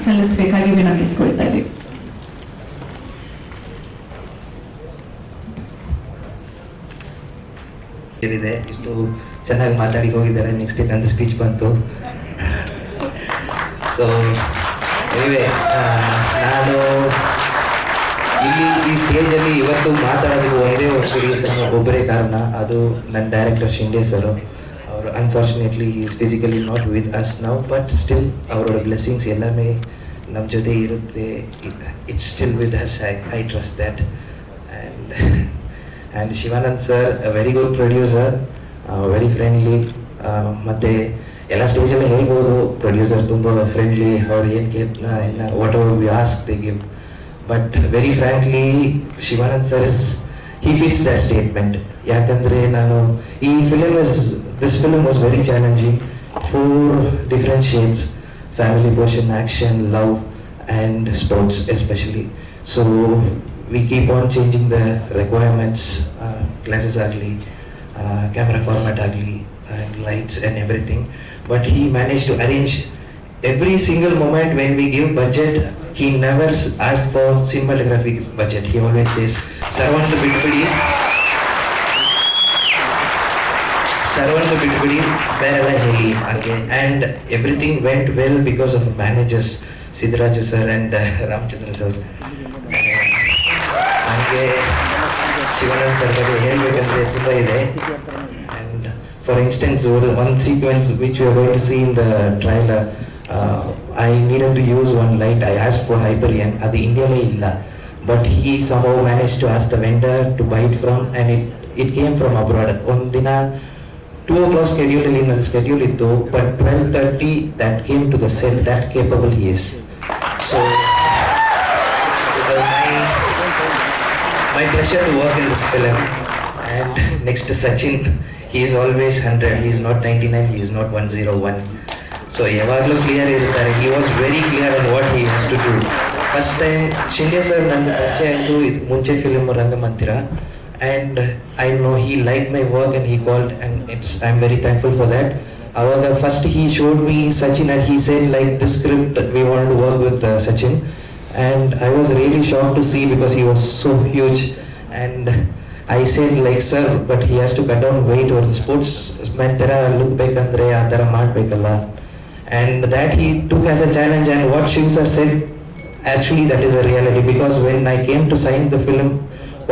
ಸಲ್ಲಿಸಬೇಕಾಗಿ ವಿನಂತಿಸಿಕೊಳ್ತಾ ಇದ್ದೀವಿ. ಇಷ್ಟು ಚೆನ್ನಾಗಿ ಮಾತಾಡಿ ಹೋಗಿದ್ದಾರೆ. ನೆಕ್ಸ್ಟ್ ನಂದು ಸ್ಪೀಚ್ ಬಂತು. ಸೊ ಎನಿವೆ, ನಾನು ಇಲ್ಲಿ ಈ ಸ್ಟೇಜಲ್ಲಿ ಇವತ್ತು ಮಾತಾಡೋದಕ್ಕೆ ಒಂದೇ ಒಂದು ರೀಸನ್, ಒಬ್ಬರೇ ಕಾರಣ. ಅದು ನನ್ನ ಡೈರೆಕ್ಟರ್ ಶಿಂಡೆ ಸರ್. ಅವರು unfortunately is physically not with us now, but still ಅವರ ಬ್ಲೆಸ್ಸಿಂಗ್ಸ್ ಎಲ್ಲನೇ ನಮ್ಮ ಜೊತೆ ಇರುತ್ತೆ. It's still with us. I trust that. And Shivanand sir, very good producer, very friendly. ಮತ್ತು ಎಲ್ಲ ಸ್ಟೇಜಲ್ಲೇ ಹೇಳ್ಬೋದು, ಪ್ರೊಡ್ಯೂಸರ್ ತುಂಬ ಫ್ರೆಂಡ್ಲಿ. ಅವ್ರು ಏನು what ever V ask they give. But very frankly, Shivanand sir he fits that statement. ಯಾಕಂದರೆ ನಾನು ಈ this film was very challenging. 4 different shades: family portion, action, love and sports especially. So we keep on changing the requirements, glasses ugly, camera format ugly, and lights and everything. But he managed to arrange every single moment. When we give budget, he never asked for cinematographic budget. He always says, "Sarvandu bitbidi, Berala heli." Okay, and everything went well because of managers Siddharaju sir and Ramchandra sir. ಹಾಗೆ Shivanand sir ಬಗ್ಗೆ ಹೇಳಬೇಕಂದ್ರೆ ತುಂಬ ಇದೆ. And for instance, one sequence which we are going to see in the trailer, I needed to use one light. I asked for Hyperion. ಅದು ಇಂಡಿಯಾಲೇ ಇಲ್ಲ, but he somehow managed to ask the vendor to buy it from, and it came from abroad. ಒಂದು ದಿನ 2 o'clock schedule schedule ಇತ್ತು, but 12:30 that came to the set. That capable he is. So it was my pleasure to work in this film. And next to Sachin, he is always 100. He is not 99. He is not 101. So ಯಾವಾಗಲೂ clear ಇರ್ತಾರೆ. He was very clear on what he has to do. First time Shinde sir ನನ್ನ ಪರಿಚಯ ಆಯಿತು ಇದು ಮುಂಚೆ film ರಂಗಮಂದಿರ. And I know he liked my work and he called, and I am very thankful for that. ಅವಾಗ first he showed me Sachin and he said like the script we wanted to work with Sachin. And I was really shocked to see because he was so huge. And I said like, sir, but he has to cut down weight, or the sportsman thara look ಬೇಕಂದ್ರೆ ಆ ಥರ ಮಾಡಬೇಕಲ್ಲ. And that he took as a challenge. And what Shiv sir said, actually that is a reality, because when I came to sign the film,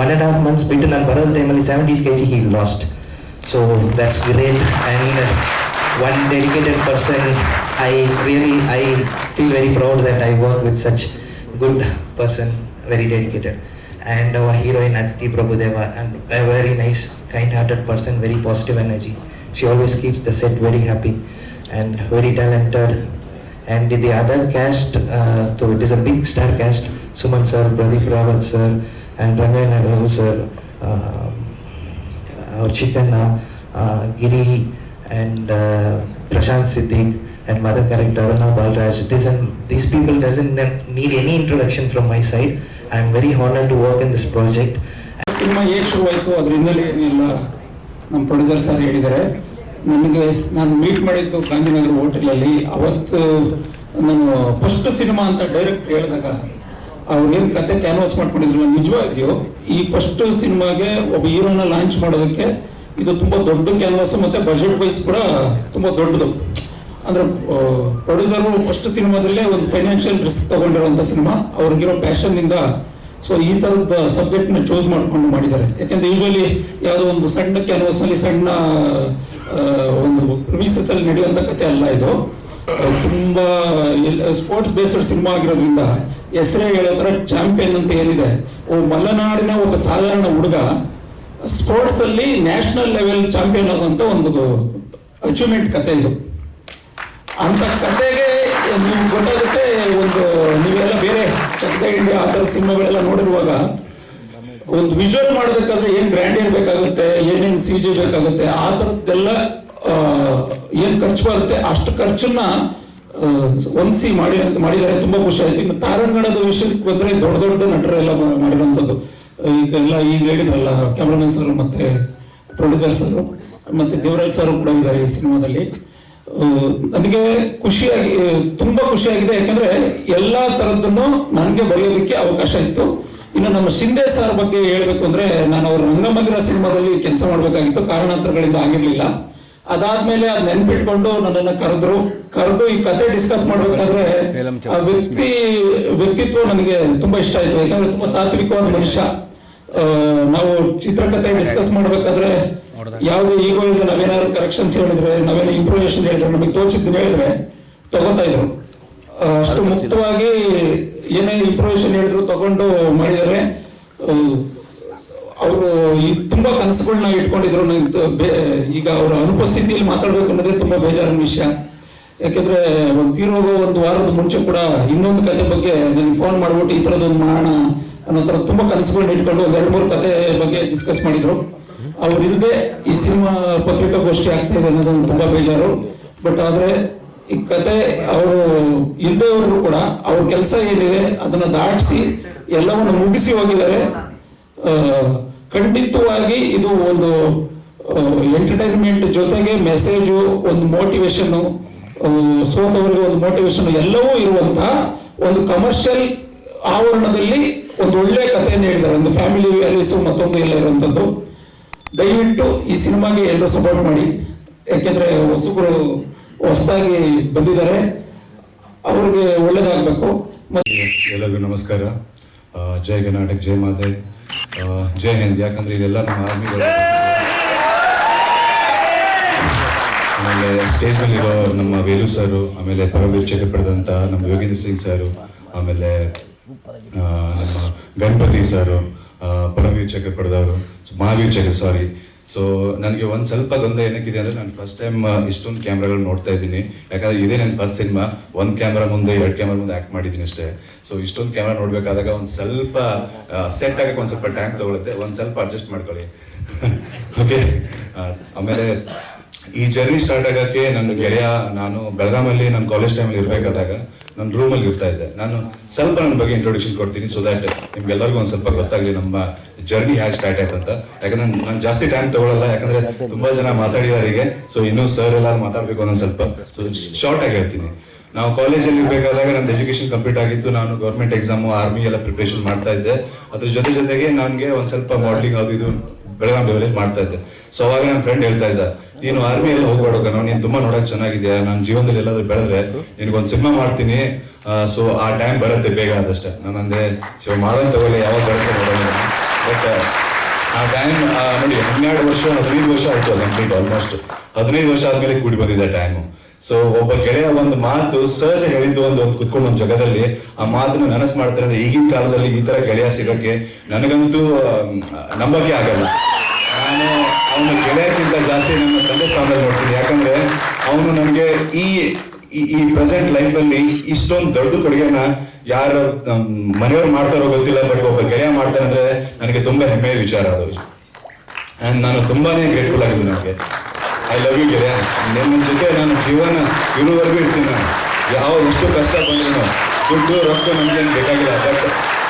1.5 months biಟ್ಟು ನಾನು ಬರೋ ಟೈಮಲ್ಲಿ 70 kg he lost. So that's great. And one dedicated person. I feel very proud that I work with such good person, very dedicated. And our heroine Aditi Prabhudeva, and a very nice, kind-hearted person, very positive energy. She always keeps the set very happy and very talented. And the other cast, so it is a big star cast: Suman sir, Pradeep Rawat sir, and Rangana Ravu sir, Chikanna, Giri, and Prashant Siddiq, and mother character Aruna Balraj. These people doesn't need any introduction from my side. I am very honored to work in this project. Cinema ಹೇಗೆ ಶುರುವಾಯಿತು ಅದ್ರ ಹಿನ್ನೆಲೆ ಏನಿಲ್ಲ ನಮ್ಮ producer sir ಹೇಳಿದ್ದಾರೆ. ನಾನು meet ಮಾಡಿದ್ದು ಗಾಂಧಿನಗರ ಹೋಟೆಲಲ್ಲಿ. ಅವತ್ತು ನಾನು ಫಸ್ಟ್ ಸಿನಿಮಾ ಅಂತ ಡೈರೆಕ್ಟ್ ಹೇಳಿದಾಗ ಅವ್ರು ಏನು ಕತೆ ಕ್ಯಾನ್ವಾಸ್ ಮಾಡ್ಕೊಂಡಿದ್ರು, ನಿಜವಾಗಿಯೂ ಈ ಫಸ್ಟ್ ಸಿನಿಮಾಗೆ ಒಬ್ಬ ಹೀರೋನ ಲಾಂಚ್ ಮಾಡೋದಕ್ಕೆ ಇದು ತುಂಬ ದೊಡ್ಡ ಕ್ಯಾನ್ವಾಸ್, ಮತ್ತು ಬಜೆಟ್ ವೈಸ್ ಕೂಡ ತುಂಬ ದೊಡ್ಡದು. ಅಂದ್ರೆ ಪ್ರೊಡ್ಯೂಸರು ಫಸ್ಟ್ ಸಿನಿಮಾದಲ್ಲೇ ಒಂದು ಫೈನಾನ್ಷಿಯಲ್ ರಿಸ್ಕ್ ತಗೊಂಡಿರುವಂಥ ಸಿನಿಮಾ. ಅವ್ರಿಗಿರೋ ಪ್ಯಾಷನ್ನಿಂದ ಸೊ ಈ ಥರದ ಸಬ್ಜೆಕ್ಟ್ನ ಚೂಸ್ ಮಾಡ್ಕೊಂಡು ಮಾಡಿದ್ದಾರೆ. ಯಾಕೆಂದರೆ ಯೂಶ್ವಲಿ ಯಾವುದೋ ಒಂದು ಸಣ್ಣ ಕ್ಯಾನ್ವಾಸ್ನಲ್ಲಿ ಸಣ್ಣ ಒಂದು ರಿಲೀಸಸ್ಸಲ್ಲಿ ನಡೆಯುವಂಥ ಕತೆ ಅಲ್ಲ ಇದು. ತುಂಬ ಸ್ಪೋರ್ಟ್ಸ್ ಬೇಸ್ಡ್ ಸಿನಿಮಾ ಆಗಿರೋದ್ರಿಂದ ಹೆಸರೇ ಹೇಳೋ ಥರ ಚಾಂಪಿಯನ್ ಅಂತ ಏನಿದೆ, ಮಲೆನಾಡಿನ ಒಬ್ಬ ಸಾಧಾರಣ ಹುಡುಗ ಸ್ಪೋರ್ಟ್ಸಲ್ಲಿ ನ್ಯಾಷನಲ್ ಲೆವೆಲ್ ಚಾಂಪಿಯನ್ ಆಗುವಂಥ ಒಂದು ಅಚೀವ್ಮೆಂಟ್ ಕತೆ ಇದು. ಅಂತ ಕತೆಗೆ ನಿಮ್ಗೆ ಗೊತ್ತಾಗುತ್ತೆ. ನೀವೆಲ್ಲ ಬೇರೆ ಚಕ್ದ ಇಂಡಿಯಾ ಆ ಥರ ಸಿನಿಮಾಗಳೆಲ್ಲ ನೋಡಿರುವಾಗ ಒಂದು ವಿಜುವಲ್ ಮಾಡಬೇಕಾದ್ರೆ ಏನು ಗ್ರ್ಯಾಂಡಿಯರ್ ಬೇಕಾಗುತ್ತೆ, ಏನೇನು CG ಬೇಕಾಗುತ್ತೆ, ಆ ಥರದ್ದೆಲ್ಲ ಏನು ಖರ್ಚು ಬರುತ್ತೆ ಅಷ್ಟು ಖರ್ಚನ್ನ ಹೊಂದಿಸಿ ಮಾಡಿದರೆ ತುಂಬ ಖುಷಿ ಆಯ್ತು. ಇನ್ನು ತಾರಂಗಣದ ವಿಷಯಕ್ಕೆ ಬಂದರೆ ದೊಡ್ಡ ದೊಡ್ಡ ನಟರೆಲ್ಲ ಮಾಡಿರೋಂಥದ್ದು. ಈಗ ಹೇಳಿದ್ರಲ್ಲ ಕ್ಯಾಮ್ರಾಮನ್ ಸರ್, ಮತ್ತೆ ಪ್ರೊಡ್ಯೂಸರ್ ಸರ್, ಮತ್ತೆ ದೇವರಾಜ್ ಸರ್ ಕೂಡ ಇದ್ದಾರೆ ಈ ಸಿನಿಮಾದಲ್ಲಿ. ನನಗೆ ತುಂಬಾ ಖುಷಿಯಾಗಿದೆ. ಯಾಕಂದ್ರೆ ಎಲ್ಲಾ ತರದ್ದನ್ನು ನನಗೆ ಬರೆಯೋದಕ್ಕೆ ಅವಕಾಶ ಇತ್ತು. ಇನ್ನು ನಮ್ಮ ಶಿಂದೆ ಸರ್ ಬಗ್ಗೆ ಹೇಳ್ಬೇಕು ಅಂದ್ರೆ, ನಾನು ಅವ್ರ ರಂಗಮಂದಿರ ಸಿನಿಮಾದಲ್ಲಿ ಕೆಲಸ ಮಾಡ್ಬೇಕಾಗಿತ್ತು, ಕಾರಣಾಂತರಗಳಿಂದ ಆಗಿರ್ಲಿಲ್ಲ. ಅದಾದ್ಮೇಲೆ ಅದ್ ನೆನ್ಪಿಟ್ಕೊಂಡು ನನ್ನನ್ನ ಕರೆದು ಈ ಕತೆ ಡಿಸ್ಕಸ್ ಮಾಡ್ಬೇಕಾದ್ರೆ ಆ ವ್ಯಕ್ತಿತ್ವ ನನಗೆ ತುಂಬಾ ಇಷ್ಟ ಆಯ್ತು. ಯಾಕಂದ್ರೆ ತುಂಬಾ ಸಾತ್ವಿಕವಾದ ಮನುಷ್ಯ. ನಾವು ಚಿತ್ರಕಥೆ ಡಿಸ್ಕಸ್ ಮಾಡ್ಬೇಕಾದ್ರೆ ಯಾವ್ದು ಈಗೋ ಇಲ್ಲ, ನಾವೇನಾದ್ರು ಕರೆಕ್ಷನ್ಸ್ ಹೇಳಿದ್ರೆ, ನಾವೇನೋ ಇಂಪ್ರೂವೇಷನ್ ಹೇಳಿದ್ರೆ, ನಮಗೆ ತೋಚಿದ್ದನ್ನ ಹೇಳಿದ್ರೆ ತಗೋತಾ ಇದ್ರು. ಅಷ್ಟು ಮುಕ್ತವಾಗಿ ಏನೇ ಇಂಪ್ರೂವೇಷನ್ ಹೇಳಿದ್ರು ತಗೊಂಡು ಮಾಡಿದ್ದಾರೆ. ಅವರು ತುಂಬಾ ಕನಸುಗಳನ್ನ ಇಟ್ಕೊಂಡಿದ್ರು. ಈಗ ಅವರ ಅನುಪಸ್ಥಿತಿಯಲ್ಲಿ ಮಾತಾಡ್ಬೇಕು ಅನ್ನೋದೇ ತುಂಬಾ ಬೇಜಾರಿನ ವಿಷಯ. ಯಾಕೆಂದ್ರೆ ತೀರೋಗೋ ಒಂದು ವಾರದ ಮುಂಚೆ ಕೂಡ ಇನ್ನೊಂದು ಕತೆ ಬಗ್ಗೆ ನನಗೆ ಫೋನ್ ಮಾಡ್ಬಿಟ್ಟು ಈ ತರದೊಂದು ಮಾಡೋಣ ಅನ್ನೋ ತರ ತುಂಬಾ ಕನಸುಗಳನ್ನ ಇಟ್ಕೊಂಡು ಒಂದ್ 2-3 ಕತೆ ಬಗ್ಗೆ ಡಿಸ್ಕಸ್ ಮಾಡಿದ್ರು. ಅವ್ರು ಇಲ್ಲದೆ ಈ ಸಿನಿಮಾ ಪತ್ರಿಕಾಗೋಷ್ಠಿ ಆಗ್ತಾ ಇದೆ ಅನ್ನೋದು ತುಂಬಾ ಬೇಜಾರು. ಬಟ್ ಆದ್ರೆ ಈ ಕತೆ ಅವರು ಇಲ್ಲದೆ ಹೋದ್ರು ಕೂಡ ಅವ್ರ ಕೆಲಸ ಏನಿದೆ ಅದನ್ನ ದಾಟಿಸಿ ಎಲ್ಲವನ್ನು ಮುಗಿಸಿ ಹೋಗಿದ್ದಾರೆ. ಖಂಡಿತವಾಗಿ ಇದು ಒಂದು ಎಂಟರ್ಟೈನ್ಮೆಂಟ್ ಜೊತೆಗೆ ಮೆಸೇಜು, ಒಂದು ಮೋಟಿವೇಶನ್, ಸೋತವರಿಗೆ ಒಂದು ಮೋಟಿವೇಶನ್ ಎಲ್ಲವೂ ಇರುವಂತಹ ಒಂದು ಕಮರ್ಷಿಯಲ್ ಆವರಣದಲ್ಲಿ ಒಂದು ಒಳ್ಳೆ ಕಥೆಯನ್ನು ಹೇಳಿದ್ದಾರೆ. ಒಂದು ಫ್ಯಾಮಿಲಿ ವ್ಯಾಲ್ಯೂಸ್ ಮತ್ತೊಂದು ಎಲ್ಲ ಇರುವಂತದ್ದು. ದಯವಿಟ್ಟು ಈ ಸಿನಿಮಾಗೆ ಎಲ್ಲರೂ ಸಪೋರ್ಟ್ ಮಾಡಿ. ಯಾಕೆಂದ್ರೆ ಹೊಸದಾಗಿ ಬಂದಿದ್ದಾರೆ, ಅವ್ರಿಗೆ ಒಳ್ಳೇದಾಗಬೇಕು. ಎಲ್ಲರಿಗೂ ನಮಸ್ಕಾರ. ಜೈ ಕರ್ನಾಟಕ, ಜೈ ಮಾತೆ, ಜೈ ಹಿಂದ್. ಯಾಕಂದ್ರೆ ಇದೆಲ್ಲ ನಮ್ಮ ಆರ್ಮಿಗಳು. ಆಮೇಲೆ ಸ್ಟೇಜ್ ಮೇಲೆ ಇರೋ ನಮ್ಮ ವೇಲು ಸರ್, ಆಮೇಲೆ ಪರಮವೀರ್ ಚಕ್ರ ಪಡೆದಂತ ನಮ್ಮ ಯೋಗೇಂದ್ರ ಸಿಂಗ್ ಸರ್, ಆಮೇಲೆ ನಮ್ಮ ಗಣಪತಿ ಸರ್, ಪರಮವೀರ್ ಚಕ್ರ ಪಡೆದವರು, ಮಹಾವೀರ್ ಚಕ್ರ, ಸಾರಿ. ಸೊ ನನಗೆ ಒಂದು ಸ್ವಲ್ಪ ಗೊಂದಲ ಏನಕ್ಕಿದೆ ಅಂದರೆ, ನಾನು ಫಸ್ಟ್ ಟೈಮ್ ಇಷ್ಟೊಂದು ಕ್ಯಾಮ್ರಾಗಳು ನೋಡ್ತಾ ಇದ್ದೀನಿ. ಯಾಕಂದರೆ ಇದೇ ನನ್ನ ಫಸ್ಟ್ ಸಿನಿಮಾ. 1 ಕ್ಯಾಮ್ರಾ ಮುಂದೆ 2 ಕ್ಯಾಮ್ರಾ ಮುಂದೆ ಆ್ಯಕ್ಟ್ ಮಾಡಿದ್ದೀನಿ ಅಷ್ಟೇ. ಸೊ ಇಷ್ಟೊಂದು ಕ್ಯಾಮ್ರಾ ನೋಡಬೇಕಾದಾಗ ಒಂದು ಸ್ವಲ್ಪ ಸೆಟ್ ಆಗಕ್ಕೆ ಒಂದು ಸ್ವಲ್ಪ ಟೈಮ್ ತೊಗೊಳುತ್ತೆ. ಒಂದು ಸ್ವಲ್ಪ ಅಡ್ಜಸ್ಟ್ ಮಾಡ್ಕೊಳ್ಳಿ. ಓಕೆ. ಆಮೇಲೆ ಈ ಜರ್ನಿ ಸ್ಟಾರ್ಟ್ ಆಗೋಕ್ಕೆ ನನ್ನ ಗೆಳೆಯ, ನಾನು ಬೆಳಗಾಮಲ್ಲಿ ನನ್ನ ಕಾಲೇಜ್ ಟೈಮಲ್ಲಿ ಇರಬೇಕಾದಾಗ ನನ್ನ ರೂಮಲ್ಲಿ ಇರ್ತಾ ಇದ್ದೆ. ನಾನು ಸ್ವಲ್ಪ ನನ್ನ ಬಗ್ಗೆ ಇಂಟ್ರೊಡಕ್ಷನ್ ಕೊಡ್ತೀನಿ, ಸೊ ದ್ಯಾಟ್ ನಿಮ್ಗೆಲ್ಲರಿಗೂ ಒಂದು ಸ್ವಲ್ಪ ಗೊತ್ತಾಗಲಿ ನಮ್ಮ ಜರ್ನಿ ಹೇಗೆ ಸ್ಟಾರ್ಟ್ ಆಯ್ತು ಅಂತ. ಯಾಕಂದ್ರೆ ನಾನು ಜಾಸ್ತಿ ಟೈಮ್ ತಗೊಳ್ಳಲ್ಲ, ಯಾಕಂದ್ರೆ ತುಂಬಾ ಜನ ಮಾತಾಡಿದಾರೆ ಈಗ. ಸೊ ಇನ್ನೂ ಸರ್ ಎಲ್ಲ ಮಾತಾಡಬೇಕು ಅನ್ನೋ ಸ್ವಲ್ಪ. ಸೊ ಶಾರ್ಟ್ ಆಗಿ ಹೇಳ್ತೀನಿ. ನಾವು ಕಾಲೇಜಲ್ಲಿ ಇರಬೇಕಾದಾಗ ನಂದು ಎಜುಕೇಶನ್ ಕಂಪ್ಲೀಟ್ ಆಗಿತ್ತು. ನಾನು ಗೌರ್ಮೆಂಟ್ ಎಕ್ಸಾಮು, ಆರ್ಮಿ ಎಲ್ಲ ಪ್ರಿಪ್ರೇಷನ್ ಮಾಡ್ತಾ ಇದ್ದೆ. ಅದ್ರ ಜೊತೆಗೆ ನನಗೆ ಒಂದು ಸ್ವಲ್ಪ ಮಾಡಲಿಂಗ್ ಅದು ಇದು ಬೆಳಗಾಂ ಲೆವೆಲಲ್ಲಿ ಮಾಡ್ತಾ ಇದ್ದೆ. ಸೊ ಅವಾಗ ನನ್ನ ಫ್ರೆಂಡ್ ಹೇಳ್ತಾ ಇದ್ದ, ನೀನು ಆರ್ಮಿ ಎಲ್ಲ ಹೋಗ್ಬೇಡ, ನೀನು ತುಂಬಾ ನೋಡಕ್ ಚೆನ್ನಾಗಿದ್ಯಾ, ನನ್ನ ಜೀವನದಲ್ಲಿ ಎಲ್ಲಾದ್ರೂ ಬೆಳೆದ್ರೆ ನಿನಗೊಂದು ಸಿನಿಮಾ ಮಾಡ್ತೀನಿ. ಸೊ ಆ ಟೈಮ್ ಬರುತ್ತೆ ಬೇಗ ಆದಷ್ಟೇ. ನಾನು ಅಂದೆ, ಸೊ ಮಾಡೋನ್ ತಗೊಳ್ಳಿ, ಯಾವಾಗ ಬರುತ್ತೆ ನೋಡೋಣ. ಬಟ್ ಆ ಟೈಮ್ ನೋಡಿ, 15 ವರ್ಷ ಆಯ್ತು ಕಂಪ್ಲೀಟ್. ಆಲ್ಮೋಸ್ಟ್ 15 ವರ್ಷ ಆದ್ಮೇಲೆ ಕೂಡಿ ಬಂದಿದೆ ಟೈಮು. ಸೊ ಒಬ್ಬ ಗೆಳೆಯ ಒಂದು ಮಾತು ಸಹಜ ಹೇಳಿದ್ದು, ಒಂದು ಕುತ್ಕೊಂಡು ಒಂದು ಜಗದಲ್ಲಿ ಆ ಮಾತನ್ನು ನನಸು ಮಾಡ್ತಾರೆ ಅಂದ್ರೆ, ಈಗಿನ ಕಾಲದಲ್ಲಿ ಈ ತರ ಗೆಳೆಯ ಸಿಗೋಕ್ಕೆ ನನಗಂತೂ ನಂಬಕ್ಕೆ ಆಗಲ್ಲ. ನಾನು ಅವನ ಗೆಳೆಯಕ್ಕಿಂತ ಜಾಸ್ತಿ ನನ್ನ ತಂದೆ ಸ್ಥಾನದಲ್ಲಿ ನೋಡ್ತೀನಿ. ಯಾಕಂದ್ರೆ ಅವನು ನನಗೆ ಈ ಪ್ರೆಸೆಂಟ್ ಲೈಫಲ್ಲಿ ಇಷ್ಟೊಂದು ದೊಡ್ಡ ಕೊಡುಗೆನ ಯಾರು ಮನೆಯವ್ರು ಮಾಡ್ತಾರೋ ಗೊತ್ತಿಲ್ಲ, ಬಟ್ ಒಬ್ಬ ಗೆಳೆಯ ಮಾಡ್ತಾನೆ ಅಂದ್ರೆ ನನಗೆ ತುಂಬಾ ಹೆಮ್ಮೆಯ ವಿಚಾರ ಅದು. ಅಂಡ್ ನಾನು ತುಂಬಾನೇ ಗ್ರೇಟ್ಫುಲ್ ಆಗಿದ್ದೀನಿ ನನಗೆ. ಐ ಲವ್ ಯು ಗೆಳೆಯ. ನಿಮ್ಮ ಜೊತೆ ನಾನು ಜೀವನ ಇರುವವರೆಗೂ ಇರ್ತೀನಿ. ನಾನು ಎಷ್ಟು ಕಷ್ಟ ಬಂದ್ರು ದುಡ್ಡು ರೊಕ್ಕ ನಮ್ಗೇನು ಬೇಕಾಗಿಲ್ಲ, ಬಟ್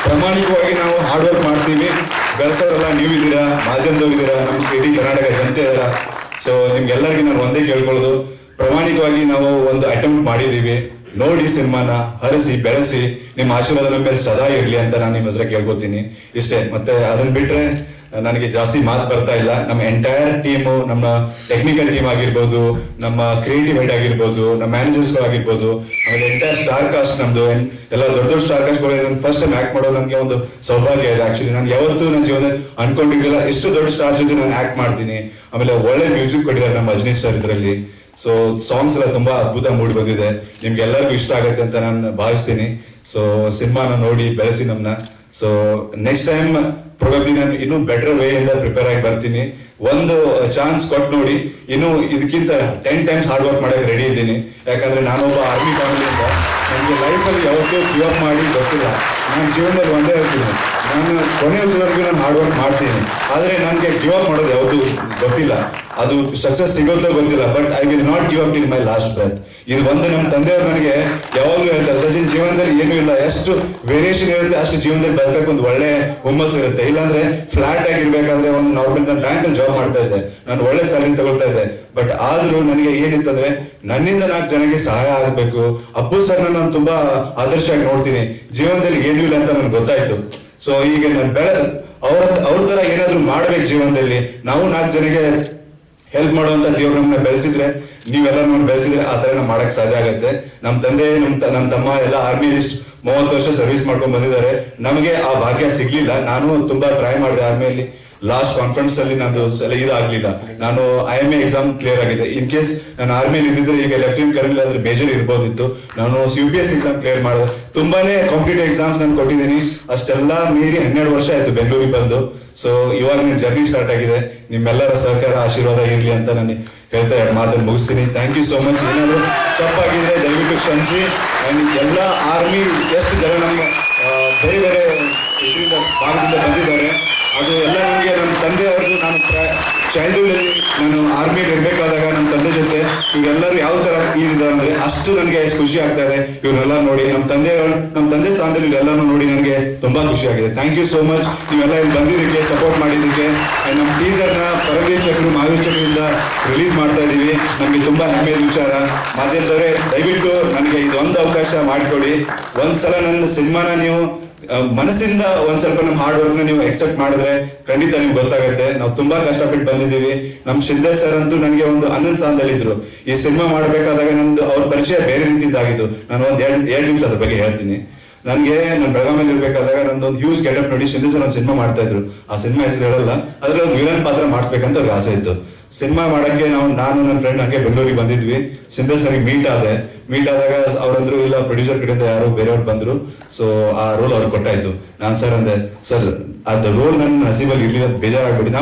ಪ್ರಾಮಾಣಿಕವಾಗಿ ನಾವು ಹಾರ್ಡ್ ವರ್ಕ್ ಮಾಡ್ತೀವಿ. ಬೆಳೆಸೋರೆಲ್ಲ ನೀವಿದ್ದೀರಾ, ಮಾಧ್ಯಮದವ್ರಿದ್ದೀರಾ, ನಮ್ಮ ಇಡೀ ಕರ್ನಾಟಕ ಜನತೆ ಇದ್ದೀರಾ. ಸೊ ನಿಮ್ಗೆಲ್ಲರಿಗೂ ನಾನು ಒಂದೇ ಕೇಳ್ಕೊಳ್ಳೋದು, ಪ್ರಾಮಾಣಿಕವಾಗಿ ನಾವು ಒಂದು ಅಟೆಂಪ್ಟ್ ಮಾಡಿದ್ದೀವಿ. ನೋಡಿ ಸಿನಿಮಾನ ಹರಿಸಿ ಬೆಳೆಸಿ, ನಿಮ್ಮ ಆಶೀರ್ವಾದ ನಮ್ಮ ಮೇಲೆ ಸದಾ ಇರಲಿ ಅಂತ ನಾನು ನಿಮ್ಮ ಹತ್ರ ಕೇಳ್ಕೊತೀನಿ. ಇಷ್ಟೇ. ಮತ್ತೆ ಅದನ್ನ ಬಿಟ್ರೆ ನನಗೆ ಜಾಸ್ತಿ ಮಾತು ಬರ್ತಾ ಇಲ್ಲ. ನಮ್ಮ ಎಂಟೈರ್ ಟೀಮು, ನಮ್ಮ ಟೆಕ್ನಿಕಲ್ ಟೀಮ್ ಆಗಿರ್ಬೋದು, ನಮ್ಮ ಕ್ರಿಯೇಟಿವ್ ಹೆಡ್ ಆಗಿರ್ಬೋದು, ನಮ್ಮ ಮ್ಯಾನೇಜರ್ಸ್ಗಳು ಆಗಿರ್ಬೋದು, ಆಮೇಲೆ ಎಂಟೈರ್ ಸ್ಟಾರ್ ಕಾಸ್ಟ್ ನಮ್ದು ಎಲ್ಲ ದೊಡ್ಡ ಸ್ಟಾರ್ ಕಾಸ್ಟ್ಗಳು ನಾನು ಫಸ್ಟ್ ಟೈಮ್ ಆಕ್ಟ್ ಮಾಡೋ ನನಗೆ ಒಂದು ಸೌಭಾಗ್ಯ ಇದೆ. ಆಕ್ಚುಲಿ ನಾನು ಯಾವತ್ತೂ ನನ್ನ ಜೀವನದಲ್ಲಿ ಅನ್ಕೊಂಡಿರ್ಲಿಲ್ಲ ಎಷ್ಟು ದೊಡ್ಡ ಸ್ಟಾರ್ ಜೊತೆ ನಾನು ಆಕ್ಟ್ ಮಾಡ್ತೀನಿ. ಆಮೇಲೆ ಒಳ್ಳೆ ಮ್ಯೂಸಿಕ್ ಕೊಟ್ಟಿದ್ದಾರೆ ನಮ್ಮ ಅಜನೀಶ್ ಸರ್ ಇದರಲ್ಲಿ. ಸೊ ಸಾಂಗ್ಸ್ ಎಲ್ಲ ತುಂಬಾ ಅದ್ಭುತ ಮೂಡಿ ಬಂದಿದೆ. ನಿಮ್ಗೆ ಎಲ್ಲರಿಗೂ ಇಷ್ಟ ಆಗುತ್ತೆ ಅಂತ ನಾನು ಭಾವಿಸ್ತೀನಿ. ಸೊ ಸಿನಿಮಾನ ನೋಡಿ ಬೆಳೆಸಿ ನಮ್ಮನ್ನ. ಸೊ ನೆಕ್ಸ್ಟ್ ಟೈಮ್ ಪ್ರೊಬಬ್ಲಿ ನಾನು ಇನ್ನೂ ಬೆಟರ್ ವೇ ಇಂದ ಪ್ರಿಪೇರ್ ಆಗಿ ಬರ್ತೀನಿ. ಒಂದು ಚಾನ್ಸ್ ಕೊಟ್ಟು ನೋಡಿ, ಇನ್ನು ಇದಕ್ಕಿಂತ 10 ಟೈಮ್ಸ್ ಹಾರ್ಡ್ ವರ್ಕ್ ಮಾಡಕ್ಕೆ ರೆಡಿ ಇದ್ದೀನಿ. ಯಾಕಂದ್ರೆ ನಾನೊಬ್ಬ ಆರ್ಮಿ ಫ್ಯಾಮಿಲಿಯಿಂದ ನನಗೆ ಲೈಫಲ್ಲಿ ಯಾವತ್ತೂ ಗಿವ್ ಅಪ್ ಮಾಡಿ ಗೊತ್ತಿಲ್ಲ. ನನ್ನ ಜೀವನದಲ್ಲಿ ಒಂದೇ ಹೇಳ್ತೀನಿ, ನಾನು ಕೊನೆಯವರೆಗೂ ನಾನು ಹಾರ್ಡ್ ವರ್ಕ್ ಮಾಡ್ತೀನಿ, ಆದರೆ ನನಗೆ ಗಿವ್ ಅಪ್ ಮಾಡೋದು ಯಾವುದು ಗೊತ್ತಿಲ್ಲ, ಅದು ಸಕ್ಸಸ್ ಸಿಗೋದೋ ಗೊತ್ತಿಲ್ಲ, but I will not give up till my last breath. ಇದು ಒಂದು ನಮ್ಮ ತಂದೆಯವರು ನನಗೆ ಯಾವಾಗಲೂ ಹೇಳ್ತಾರೆ, ಸಚಿನ್ ಜೀವನದಲ್ಲಿ ಏನೂ ಇಲ್ಲ, ಎಷ್ಟು ವೇರಿಯೇಷನ್ ಇರುತ್ತೆ ಅಷ್ಟು ಜೀವನದಲ್ಲಿ ಬದುಕಕ್ಕೆ ಒಂದು ಒಳ್ಳೆ ಹುಮ್ಮಸ್ಸು ಇರುತ್ತೆ. ಇಲ್ಲಾಂದ್ರೆ ಫ್ಲಾಟ್ ಆಗಿರ್ಬೇಕಾದ್ರೆ ಒಂದು ನಾರ್ಮಲ್ ನಾನು ಬ್ಯಾಂಕಲ್ಲಿ ಜಾಬ್ ಮಾಡ್ತಾ ಇದ್ದೆ, ನಾನು ಒಳ್ಳೆ ಸ್ಯಾಲರಿ ತಗೊಳ್ತಾ ಇದ್ದೆ, ಬಟ್ ಆದ್ರೂ ನನಗೆ ಏನಿತ್ತಂದ್ರೆ ನನ್ನಿಂದ 4 ಜನಕ್ಕೆ ಸಹಾಯ ಆಗಬೇಕು. ಅಪ್ಪು ಸರ್ನ ನಾನು ತುಂಬಾ ಆದರ್ಶವಾಗಿ ನೋಡ್ತೀನಿ, ಜೀವನದಲ್ಲಿ ಏನೂ ಇಲ್ಲ ಅಂತ ನನಗೆ ಗೊತ್ತಾಯ್ತು. ಸೊ ಈಗ ನಾನು ಅವ್ರ ತರ ಏನಾದ್ರು ಮಾಡ್ಬೇಕು ಜೀವನದಲ್ಲಿ, ನಾವು 4 ಜನಕ್ಕೆ ಹೆಲ್ಪ್ ಮಾಡುವಂತ ದೇವ್ರು ನಮ್ಮನ್ನ ಬೆಳೆಸಿದ್ರೆ, ನೀವೆಲ್ಲ ನಮ್ಮನ್ನ ಬೆಳೆಸಿದ್ರೆ ಆ ತರ ನಾವು ಮಾಡಕ್ ಸಾಧ್ಯ ಆಗುತ್ತೆ. ನಮ್ಮ ತಂದೆ ನಮ್ಮ ತಮ್ಮ ಎಲ್ಲ ಆರ್ಮಿ ಲಿಸ್ಟ್ 30 ವರ್ಷ ಸರ್ವಿಸ್ ಮಾಡ್ಕೊಂಡು ಬಂದಿದ್ದಾರೆ. ನಮಗೆ ಆ ಭಾಗ್ಯ ಸಿಗ್ಲಿಲ್ಲ. ನಾನು ತುಂಬಾ ಟ್ರೈ ಮಾಡಿದೆ ಆರ್ಮಿಯಲ್ಲಿ. ಲಾಸ್ಟ್ ಕಾನ್ಫರೆನ್ಸ್ ಅಲ್ಲಿ ನಂದು ಇದಾಗ್ಲಿಲ್ಲ. ನಾನು IMA ಎಕ್ಸಾಮ್ ಕ್ಲಿಯರ್ ಆಗಿದೆ. ಇನ್ ಕೇಸ್ ನಾನು ಆರ್ಮಿಯಲ್ಲಿ ಇದ್ದಿದ್ರೆ ಈಗ ಲೆಫ್ಟಿನೆಂಟ್ ಕರ್ನಲ್ ಆದ್ರೆ ಮೇಜರ್ ಇರ್ಬೋದಿತ್ತು. ನಾನು UPS ಎಕ್ಸಾಮ್ ಕ್ಲಿಯರ್ ಮಾಡಿದೆ. ತುಂಬಾನೇ ಕಾಂಪಿಟೇಟಿವ್ ಎಕ್ಸಾಮ್ಸ್ ನಾನು ಕೊಟ್ಟಿದ್ದೀನಿ. ಅಷ್ಟೆಲ್ಲ ಮೀರಿ 12 ವರ್ಷ ಆಯ್ತು ಬೆಂಗಳೂರಿಗೆ ಬಂದು. ಸೊ ಇವಾಗ ನನ್ನ ಜರ್ನಿ ಸ್ಟಾರ್ಟ್ ಆಗಿದೆ. ನಿಮ್ಮೆಲ್ಲರ ಸಹಕಾರ ಆಶೀರ್ವಾದ ಇರಲಿ ಅಂತ ನಾನು ಹೇಳ್ತಾ ಮಾತನ್ನು ಮುಗಿಸ್ತೀನಿ. Thank you so much. ಏನಾದ್ರು ತಪ್ಪಾಗಿದ್ರೆ ದಯವಿಟ್ಟು ಕ್ಷಮಿಸಿ. ಎಲ್ಲ ಆರ್ಮಿ ಎಷ್ಟು ಜನ ನಮ್ಮ ಬೇರೆ ಬೇರೆ ಇದರಿಂದ ಭಾಗದಿಂದ ಬಂದಿದ್ದಾರೆ, ಅದು ಎಲ್ಲ ನನಗೆ ನನ್ನ ತಂದೆಯವ್ರದ್ದು. ನಾನು ಚೈಲ್ಡ್ಹುಡ್ಡಲ್ಲಿ ನಾನು ಆರ್ಮಿಯಲ್ಲಿ ಇರಬೇಕಾದಾಗ ನಮ್ಮ ತಂದೆ ಜೊತೆ ಇವೆಲ್ಲರೂ ಯಾವ ಥರ ಇದ್ದಾರೆ ಅಂದರೆ ಅಷ್ಟು ನನಗೆ ಖುಷಿ ಆಗ್ತಾ ಇದೆ ಇವನ್ನೆಲ್ಲ ನೋಡಿ. ನಮ್ಮ ತಂದೆ ಸ್ಥಾನದಲ್ಲಿ ಇವೆಲ್ಲನೂ ನೋಡಿ ನನಗೆ ತುಂಬ ಖುಷಿ ಆಗಿದೆ. Thank you so much. ನೀವೆಲ್ಲ ಇಲ್ಲಿ ಬಂದಿದ್ದಕ್ಕೆ, ಸಪೋರ್ಟ್ ಮಾಡಿದ್ದಕ್ಕೆ. ನಮ್ಮ ಟೀಸರ್ನ ಪರಮವೀರ್ ಚಕ್ರ ಮಹಾವೀರ್ ಚಕ್ರದಿಂದ ರಿಲೀಸ್ ಮಾಡ್ತಾ ಇದ್ದೀವಿ. ನಮಗೆ ತುಂಬ ಹೆಮ್ಮೆಯ ವಿಚಾರ. ಮಾಧ್ಯಮದವರೇ ದಯವಿಟ್ಟು ನನಗೆ ಇದೊಂದು ಅವಕಾಶ ಮಾಡಿಕೊಡಿ. ಒಂದ್ಸಲ ನನ್ನ ಸಿನಿಮಾನ ನೀವು ಮನಸ್ಸಿಂದ ಒಂದ್ ಸ್ವಲ್ಪ ನಮ್ಮ ಹಾರ್ಡ್ ವರ್ಕ್ ನೀವು ಎಕ್ಸೆಪ್ಟ್ ಮಾಡಿದ್ರೆ ಖಂಡಿತ ನಿಮ್ಗೆ ಗೊತ್ತಾಗುತ್ತೆ. ನಾವು ತುಂಬಾ ಕಷ್ಟಪಟ್ಟು ಬಂದಿದ್ದೀವಿ. ನಮ್ಮ ಶಿಂದೆ ಸರ್ ಅಂತೂ ನನಗೆ ಒಂದು 11 ಸ್ಥಾನದಲ್ಲಿ ಇದ್ರು. ಈ ಸಿನಿಮಾ ಮಾಡಬೇಕಾದಾಗ ನಂದು ಅವ್ರ ಪರಿಚಯ ಬೇರೆ ರೀತಿಯಿಂದ ಆಗಿದ್ದು. ನಾನು ಒಂದ್ 2 ನಿಮಿಷ ಅದ್ರ ಬಗ್ಗೆ ಹೇಳ್ತೀನಿ. ನಾನು ಬೆಳಗಾವಿಯಲ್ಲಿ ಇರ್ಬೇಕಾದಾಗ ನಂದೊಂದು ಹ್ಯೂಜ್ ಗೆಟಪ್ ನೋಡಿ ಶಿಂದೆ ಸರ್ ಒಂದು ಸಿನಿಮಾ ಮಾಡ್ತಾ ಇದ್ರು. ಆ ಸಿನಿಮಾ ಹೆಸರು ಹೇಳಲ್ಲ, ಅದ್ರಲ್ಲಿ ಒಂದು ವಿಲನ್ ಪಾತ್ರ ಮಾಡಿಸ್ಬೇಕಂತ ಅವ್ರಿಗೆ ಆಸೆ ಇತ್ತು. ಸಿನಿಮಾ ಮಾಡಕ್ಕೆ ನಾನು ನನ್ನ ಫ್ರೆಂಡ್ ಹಂಗೆ ಬೆಂಗಳೂರಿಗೆ ಬಂದಿದ್ವಿ. ಶಿಂದೆ ಸರ್ಗೆ ಮೀಟ್ ಆದಾಗ ಅವ್ರಂದ್ರು ಇಲ್ಲ, ಪ್ರೊಡ್ಯೂಸರ್ ಕಡೆಯಿಂದ ಯಾರೋ ಬೇರೆಯವ್ರು ಬಂದ್ರು, ಸೊ ಆ ರೋಲ್ ಅವ್ರಿಗೆ ಕೊಟ್ಟಾಯ್ತು. ನಾನು ಸರ್ ಅಂದೆ, ಸರ್ ಅದು ರೋಲ್ ನನ್ನ ನಸೀಬಲ್ಲಿ ಇರ್ಲಿಲ್ಲ, ಬೇಜಾರಾಗ್ಬಿಟ್ಟು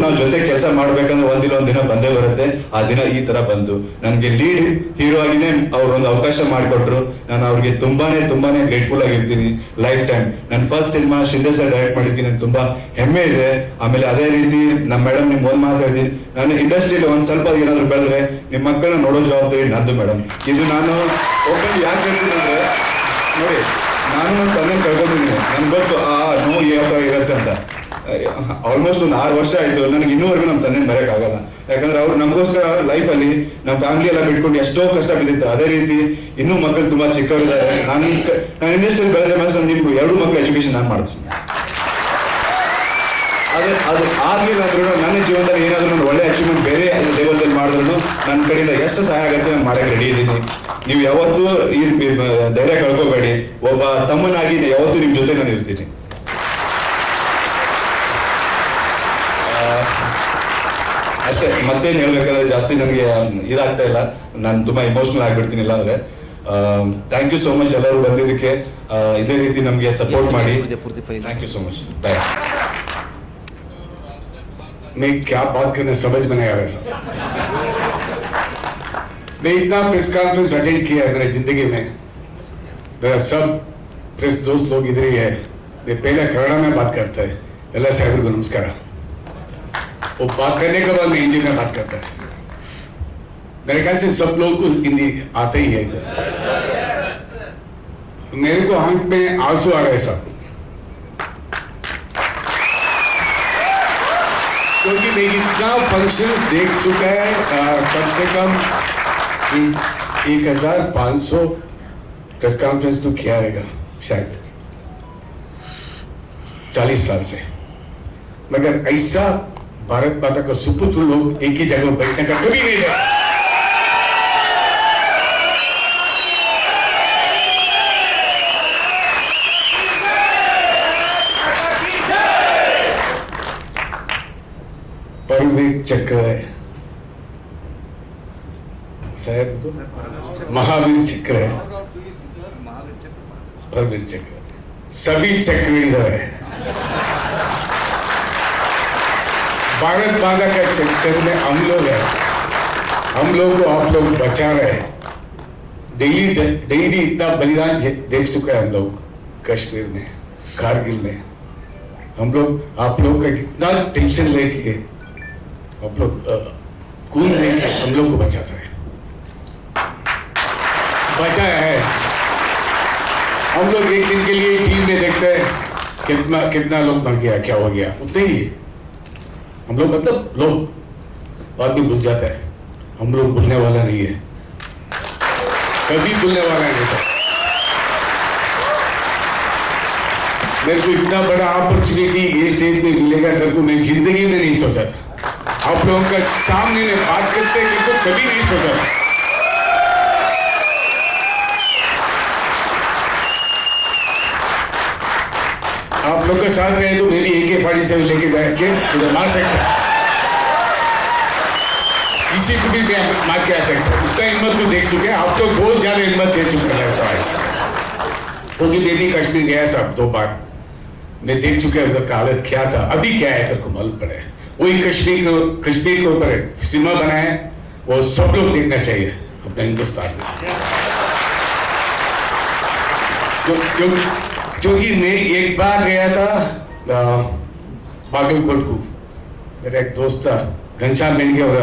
ನಾವು ಜೊತೆ ಕೆಲಸ ಮಾಡ್ಬೇಕಂದ್ರೆ ಒಂದ್ ದಿನ ಬಂದೇ ಬರುತ್ತೆ. ಆ ದಿನ ಈ ತರ ಬಂತು. ನನಗೆ ಲೀಡ್ ಹೀರೋ ಆಗಿನೇ ಅವ್ರು ಒಂದು ಅವಕಾಶ ಮಾಡಿಕೊಟ್ರು. ನಾನು ಅವ್ರಿಗೆ ತುಂಬಾನೇ ಗ್ರೇಟ್ಫುಲ್ ಆಗಿರ್ತೀನಿ ಲೈಫ್ ಟೈಮ್. ನನ್ನ first cinema Shinde sir direct ಮಾಡಿದ್ವಿ, ನನಗೆ ತುಂಬಾ ಹೆಮ್ಮೆ ಇದೆ. ಆಮೇಲೆ ಅದೇ ರೀತಿ ನಮ್ಮ ಮೇಡಮ್ ನಿಮ್ಗೆ ಒಂದ್ ಮಾತು ಹೇಳ್ತೀನಿ, ನಾನು ಇಂಡಸ್ಟ್ರಿಯಲ್ಲಿ ಒಂದ್ ಸ್ವಲ್ಪ ಏನಾದ್ರು ಬೆಳೆದ್ರೆ ನಿಮ್ಮ ಮಕ್ಕಳನ್ನ ನೋಡೋ ಜವಾಬ್ದಾರಿ ನಂದು ಮೇಡಮ್. ಇದು ನಾನು ಓಪನ್ ಯಾಕೆ ಹೇಳ್ತೀನಿ ಅಂದ್ರೆ, ನೋಡಿ ನಾನು ನನ್ನ ತಂದೆ ಕಳ್ಕೊಂಡಿದ್ದೀನಿ. ನನ್ಗೆ ಗೊತ್ತು ಆ ನೋವು ಯಾವ ಥರ ಇರುತ್ತೆ ಅಂತ. ಆಲ್ಮೋಸ್ಟ್ ಒಂದು 6 ವರ್ಷ ಆಯ್ತು. ನನಗೆ ಇನ್ನೂವರೆಗೂ ನಮ್ಮ ತಂದೆನ ಮರೆಯೋಕ್ಕಾಗಲ್ಲ. ಯಾಕಂದ್ರೆ ಅವ್ರು ನಮಗೋಸ್ಕರ ಲೈಫಲ್ಲಿ ನಮ್ಮ ಫ್ಯಾಮಿಲಿ ಎಲ್ಲ ಬಿಟ್ಕೊಂಡು ಎಷ್ಟೋ ಕಷ್ಟ ಬಿದ್ದಿರ್ತಾರೆ. ಅದೇ ರೀತಿ ಇನ್ನೂ ಮಕ್ಕಳು ತುಂಬಾ ಚಿಕ್ಕವರಿದ್ದಾರೆ. ನಾನು ಇಂಡಸ್ಟ್ರಿಯಲ್ಲಿ ಬೆಳೆದ್ರೆ ಮಾತ್ರ ನಿಮ್ಗೆ 2 ಮಕ್ಕಳ ಎಜುಕೇಶನ್ ನಾನು ಮಾಡ್ತೀನಿ. ಅದು ಆಗ್ಲಿಲ್ಲ ಅಂದ್ರೂ ನನ್ನ ಜೀವನದಲ್ಲಿ ಏನಾದರೂ ನಾನು ಒಳ್ಳೆ ಅಚೀವ್ಮೆಂಟ್ ಬೇರೆ ಲೆವೆಲ್ದಲ್ಲಿ ಮಾಡಿದ್ರು ನನ್ನ ಕಡೆಯಿಂದ ಎಷ್ಟು ಸಹಾಯ ಆಗುತ್ತೆ ನಾನು ಮಾಡಕ್ಕೆ ರೆಡಿ ಇದ್ದೀನಿ. ನೀವು ಯಾವತ್ತೂ ಈ ಧೈರ್ಯ ಕಳ್ಕೋಬೇಡಿ. ಒಬ್ಬ ತಮ್ಮನಾಗಿ ಯಾವತ್ತೂ ನಿಮ್ಮ ಜೊತೆ ನಾನು ಇರ್ತೀನಿ. ಅಷ್ಟೇ, ಮತ್ತೇನು ಹೇಳ್ಬೇಕಂದ್ರೆ ಜಾಸ್ತಿ ನನಗೆ ಇದಾಗ್ತಾ ಇಲ್ಲ. ನಾನು ತುಂಬಾ ಇಮೋಷನಲ್ ಆಗಿಬಿಡ್ತೀನಿ. ಇಲ್ಲ ಅಂದ್ರೆ ಥ್ಯಾಂಕ್ ಯು ಸೋ ಮಚ್ ಎಲ್ಲರೂ ಬಂದಿದ್ದಕ್ಕೆ. ಇದೇ ರೀತಿ ನಮಗೆ ಸಪೋರ್ಟ್ ಮಾಡಿ. Thank you so much. Bye. मैं क्या बात करने समझ में नहीं आ रहा साहब. मैं इतना प्रेस कॉन्फ्रेंस अटेंड किया है मेरी जिंदगी में. मेरा सब प्रेस दोस्त लोग इधर ही है. मैं पहले कन्नड़ में बात करता है. ಎಲ್ಲ ಸಾಹೇಬ್ರಿಗೂ नमस्कार. वो बात करने के बाद मैं हिंदी में बात करता है. मेरे ख्याल से सब लोग को हिंदी आता ही है. मेरे को आंख में आंसू आ गए सब, क्योंकि मैं इतना फंक्शंस देख चुका है. कम से कम 1500 प्रेस कॉन्फ्रेंस तो किया रहेगा शायद 40 साल से. मगर ऐसा भारत माता का सुपुत्र लोग एक ही जगह बैठने का कभी नहीं है. परमवीर चक्र है साहब, महावीर चक्र है, परमवीर चक्र, सभी चक्र इधर है. भारत माता का चक्कर में हम लोग हैं. हम लोग को आप लोग बचा रहे हैं. डेली इतना बलिदान देख चुका है हम लोग. कश्मीर में, कारगिल में, हम लोग आप लोग का कितना टेंशन लेके आप लोग खून लेके हम लोग को बचाता है, बचाया है। हम लोग एक दिन के लिए टीवी में देखते हैं कितना कितना लोग मर गया, क्या हो गया, उतने ही हम लोग मतलब लोग बात भी भूल जाता है। हम लोग भूलने वाला नहीं है, कभी भूलने वाला नहीं था। मेरे को इतना बड़ा अपॉर्चुनिटी ये स्टेज में मिलेगा कर को मैं जिंदगी में नहीं सोचा था। आप लोगों का सामने में बात करते हैं तो कभी नहीं सोचा था। आप लोग के साथ रहे तो मेरी AK-47 लेके जाके मुझे मार सकता, किसी को भी मार के आ सकता। उसका हिम्मत तो देख चुके हैं आप तो, बहुत ज्यादा हिम्मत दे चुके हैं आज, क्योंकि मैं भी कश्मीर गया सब 2 बार, मैं देख चुका उधर का हालत क्या था, अभी क्या है तेरे को मालूम पड़े। वही कश्मीर के ऊपर सिनेमा बनाया, वो सब लोग देखना चाहिए अपने हिंदुस्तान में। क्योंकि मैं एक बार गया था बागलकोट को, मेरा एक दोस्त था घनश्याम मेंढके और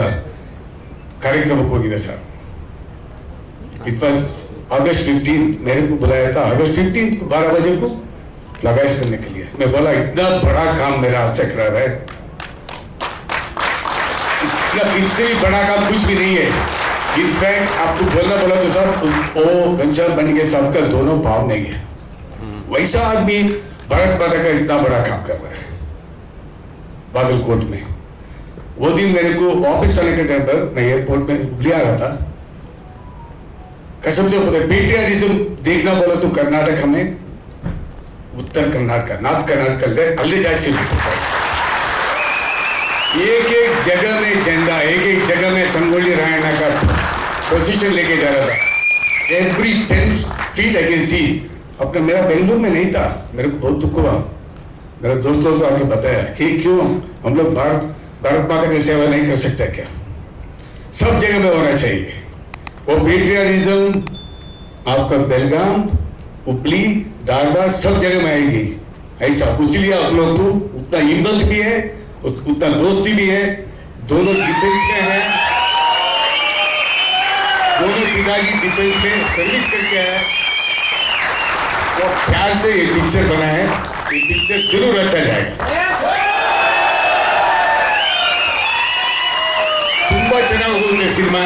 कार्यक्रम को गिरा साहब, इट वॉज अगस्त 15 मेरे को बुलाया था, अगस्त 15 को 12 बजे को लगाइश करने के लिए। मैं बोला इतना बड़ा काम मेरा हाथ से करा रहा है, इससे भी बड़ा काम कुछ भी नहीं है। इनफैक्ट आपको बोलना बोला तो सर वो घनश्याम मेंढके साहब का दोनों भाव नहीं है, वैसा आदमी भारत माता का इतना बड़ा काम कर रहा है बागलकोट में। वो दिन मेरे को वापस आने के टाइम पर मैं एयरपोर्ट में हुबली आ रहा था, कसम से बोले पेट्रियाटिज्म देखना बोला तो कर्नाटक में उत्तर कर्नाटक नॉर्थ कर्नाटक अल्ले जाए एक एक जगह में झंडा, एक एक जगह में संगोली रायना का पोजीशन लेके जा रहा था। Every 10 feet I can see. अपने मेरा बेंगलुरु में नहीं था, मेरे को बहुत दुख हुआ, मेरे दोस्तों को आके बताया कि क्यों हम लोग भारत माता की सेवा नहीं कर सकते क्या, सब जगह में होना चाहिए वो पेट्रियाटिज्म। आपका बेलगाम, हुबली, धारवाड़ सब जगह में आएगी ऐसा, इसलिए आप लोग को उतना हिम्मत भी है, उतना दोस्ती भी है, दोनों डिफेंस में है, दोनों पिताजी डिफेंस में सर्विस करके है। वो प्यार से ये पिक्चर बना है, ये पिक्चर जरूर अच्छा जाएगा। ತುಂಬಾ ಚೆನ್ನಾಗಿ ಹೋಗಿದೆ ಸಿನಿಮಾ,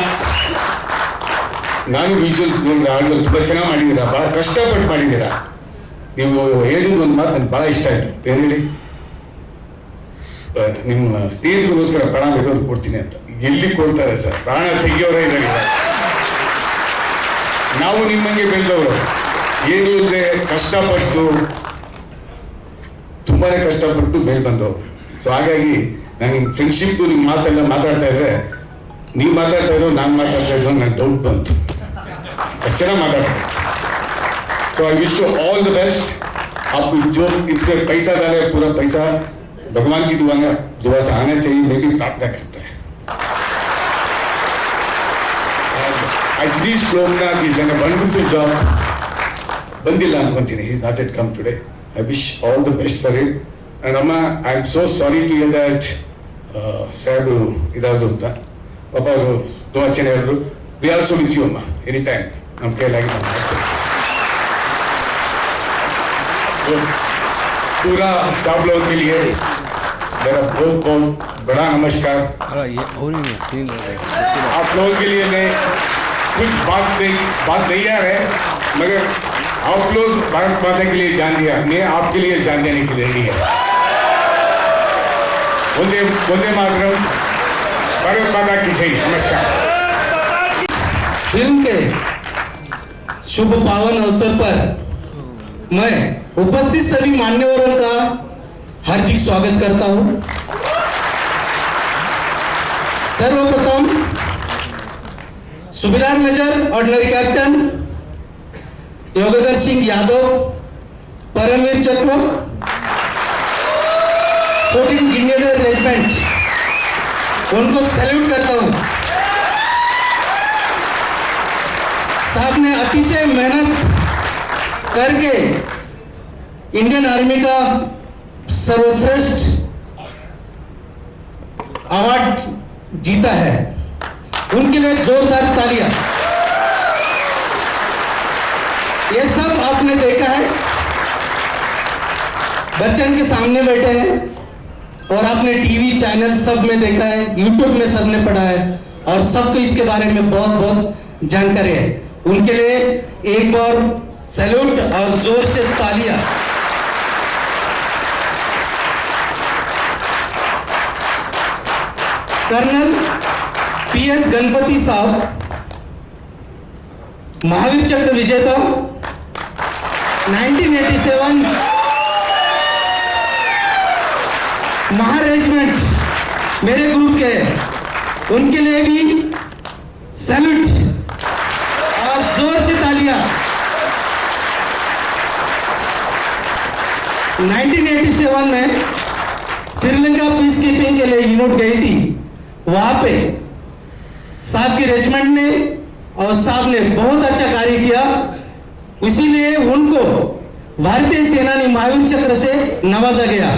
ನಾನು ವಿಜುವಲ್ಸ್ ನೋಡಿ ಹಾಡುಗಳು ತುಂಬಾ ಚೆನ್ನಾಗಿ ಮಾಡಿದ್ದೀರಾ, ಬಹಳ ಕಷ್ಟಪಟ್ಟು ಮಾಡಿದ್ದೀರಾ। ನೀವು ಹೇಳಿದ ಒಂದು ಮಾತು ನನಗೆ ಬಹಳ ಇಷ್ಟ ಆಯ್ತು, ಏನು ಹೇಳಿ, ನಿಮ್ಮ ಸ್ನೇಹಿತರಿಗೋಸ್ಕರ ಪ್ರಾಣ ಬೇಕಾದ್ರೂ ಕೊಡ್ತೀನಿ ಅಂತ। ಎಲ್ಲಿ ಕೊಡ್ತಾರೆ ಸರ್, ಪ್ರಾಣ ತೆಗಿಯೋರೇ ಇದ್ದಾರೆ। ನಾವು ನಿಮ್ಮಂಗೆ ಬೆಳೆದವರು, ಏನು ಇಲ್ಲದೆ ಕಷ್ಟಪಟ್ಟು ತುಂಬಾನೇ ಕಷ್ಟಪಟ್ಟು ಮೇಲೆ ಬಂದವರು। ಸೊ ಹಾಗಾಗಿ ನನಗೆ ಫ್ರೆಂಡ್ಶಿಪ್ ನಿಮ್ಮ ಮಾತೆಲ್ಲ ಮಾತಾಡ್ತಾ ಇದ್ರೆ, ನೀವು ಮಾತಾಡ್ತಾ ಇದ್ರು ನಾನು ಮಾತಾಡ್ತಾ ಇದ್ರು ನನಗೆ ಡೌಟ್ ಬಂತು, अಷ್ಟು ಚೆನ್ನಾಗಿ ಮಾತಾಡ್ತಾರೆ। So I wish you all the best. आपको जो इसमें पैसा डाले पूरा पैसा भगवान की दुआ से आना चाहिए, मैं भी प्रार्थना करता है। Ajrish Lomnath is done a wonderful job. Bandila Ankonthini, he is not yet come today. I wish all the best for him. And Amma, I am so sorry to hear that Sabu idadu anta. Papa ತುಂಬಾ ಚೆನ್ನಾಗಿ ಹೇಳಿದ್ರು. We are also with you Amma, anytime. ನಮ್ಮ ಕೈಲಾಗಿ ನಾವು ಮಾಡ್ತೀವಿ। पूरा सब लोगों के लिए मेरा बहुत बहुत बड़ा नमस्कार। आप लोगों के लिए मैं कुछ बात नहीं आ रहा है, मगर आप लोग भारत माता के लिए जान दिया, मैं आपके लिए जान देने के लिए नहीं है। वंदे मातरम, भारत माता की जय। नमस्कार। फिल्म के शुभ पावन अवसर पर मैं उपस्थित सभी मान्यवरों का हार्दिक स्वागत करता हूं। सर्वप्रथम सूबेदार major ordinary captain Yogendra Singh Yadav, Paramvir Chakra, 14 grenadier regiment, उनको सैल्यूट करता हूं। साहब ने अतिशय मेहनत करके इंडियन आर्मी का सर्वश्रेष्ठ अवार्ड जीता है, उनके लिए जोरदार तालियां। ये सब आपने देखा है, बच्चन के सामने बैठे हैं और आपने टीवी चैनल सब में देखा है, यूट्यूब में सबने पढ़ा है और सबको इसके बारे में बहुत बहुत जानकारी है। उनके लिए एक बार सैल्यूट और जोर से तालियां। कर्नल PS गणपति साहब, महावीर चक्र विजेता, 1987 महारेजिमेंट मेरे ग्रुप के, उनके लिए भी सैल्यूट और जोर से तालियां। 1987 में श्रीलंका पीस कीपिंग के लिए यूनिट गई थी, वहां पे साहब की रेजिमेंट ने और साहब ने बहुत अच्छा कार्य किया, इसीलिए उनको भारतीय सेनानी महावीर चक्र से नवाजा गया।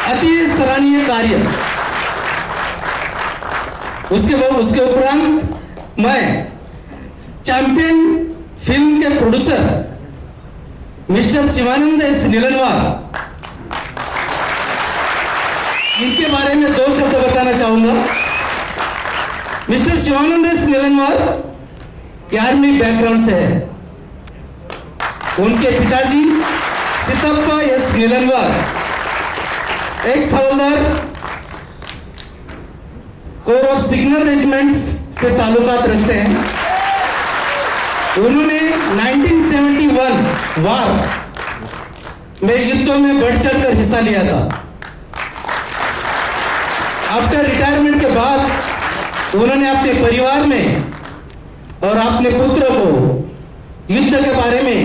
अति सराहनीय कार्य। उसके उपरांत मैं चैंपियन फिल्म के producer mister Shivanand S Neelanavar, इनके बारे में 2 शब्द बताना चाहूंगा। Mister Shivanand S Neelanavar army background से है। उनके पिताजी सितप्पा एस नीलनवार एक हवलदार कोर ऑफ सिग्नल रेजिमेंट्स से ताल्लुकात रखते हैं। उन्होंने 1971 वार में युद्धों में बढ़ चढ़कर हिस्सा लिया था। आफ्टर रिटायरमेंट के बाद उन्होंने अपने परिवार में और अपने पुत्र को युद्ध के बारे में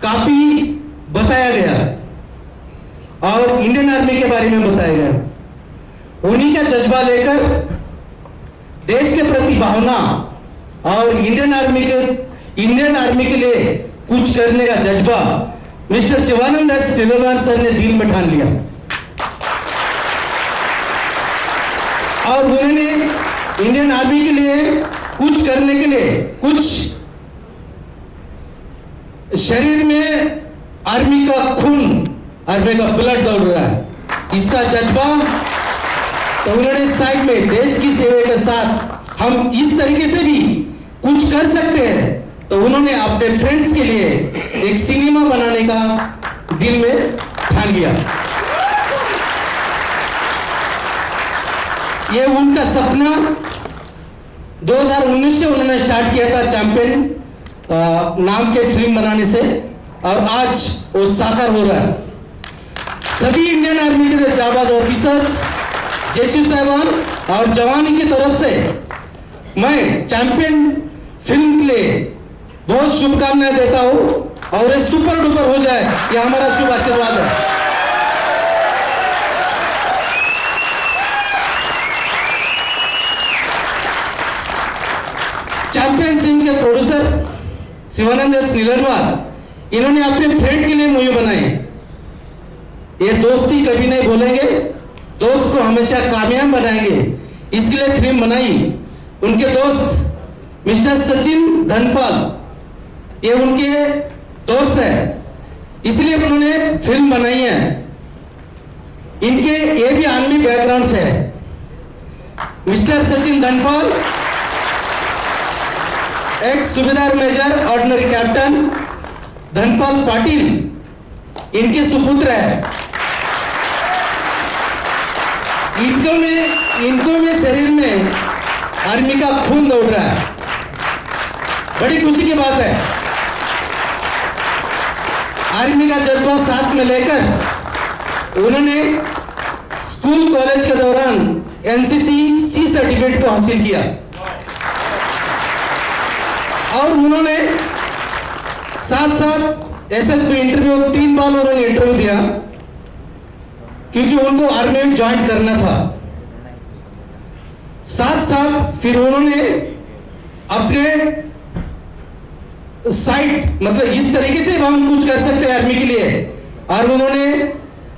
काफी बताया गया और इंडियन आर्मी के बारे में बताया गया। उन्हीं का जज्बा लेकर देश के प्रति भावना और इंडियन आर्मी के लिए कुछ करने का जज्बा मिस्टर शिवानंद एस नीलनवार सर ने दिल में ठान लिया और उन्होंने इंडियन आर्मी के लिए कुछ करने के लिए, कुछ शरीर में आर्मी का खून, आर्मी का ब्लड दौड़ रहा है, इसका जज्बा, तो उन्होंने साइड में देश की सेवा के साथ हम इस तरीके से भी कुछ कर सकते हैं, तो उन्होंने अपने फ्रेंड्स के लिए एक सिनेमा बनाने का दिल में ठान लिया। ये उनका सपना 2019 से उन्होंने स्टार्ट किया था चैंपियन नाम के फिल्म बनाने से, और आज वो साकार हो रहा है। सभी इंडियन आर्मी के जाबाज ऑफिसर्स, जेसी साहबान और जवानी की तरफ से मैं चैंपियन फिल्म के लिए बहुत शुभकामनाएं देता हूं और ये सुपर डुपर हो जाए, ये हमारा शुभ आशीर्वाद है। चैंपियन फिल्म के प्रोड्यूसर शिवानंद एस नीलनवार, इन्होंने अपने फ्रेंड के लिए मूवी बनाई। ये दोस्ती कभी नहीं भूलेंगे, दोस्त को हमेशा कामयाब बनाएंगे, इसके लिए फिल्म बनाई। उनके दोस्त मिस्टर सचिन धनपाल, ये उनके दोस्त है, इसलिए उन्होंने फिल्म बनाई है। इनके ये भी आर्मी बैकग्राउंड से है। मिस्टर सचिन धनपाल एक्स सूबेदार major ordinary captain Dhanpal Patil इनके सुपुत्र है। इनको में शरीर में आर्मी का खून दौड़ रहा है, बड़ी खुशी की बात है। आर्मी का जज्बा साथ में लेकर उन्होंने स्कूल कॉलेज के दौरान एनसीसी सी सर्टिफिकेट को हासिल किया और उन्होंने साथ साथ एसएसबी इंटरव्यू 3 बार उन्होंने इंटरव्यू दिया क्योंकि उनको आर्मी में ज्वाइन करना था। साथ साथ फिर उन्होंने अपने साइड, मतलब इस तरीके से हम कुछ कर सकते हैं आर्मी के लिए, और उन्होंने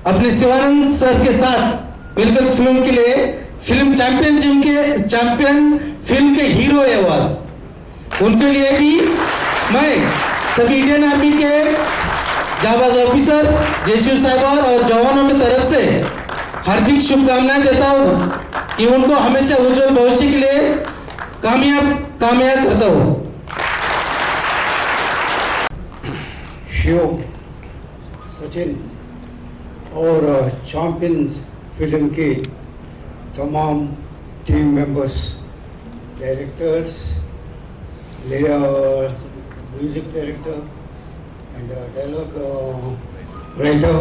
अपने शिवानंद सर के साथ मिलकर फिल्म के लिए फिल्म चैंपियन फिल्म के हीरो अवार्ड, उनके लिए भी मैं सभी इंडियन आर्मी के जाबाज ऑफिसर, जयशिव साहिबान और जवानों की तरफ से हार्दिक शुभकामनाएं देता हूं कि उनको हमेशा उज्जवल भविष्य के लिए कामयाब करता हूं। शिव, सचिन और चैंपियन फिल्म के तमाम team members, directors, music director and dialogue writer,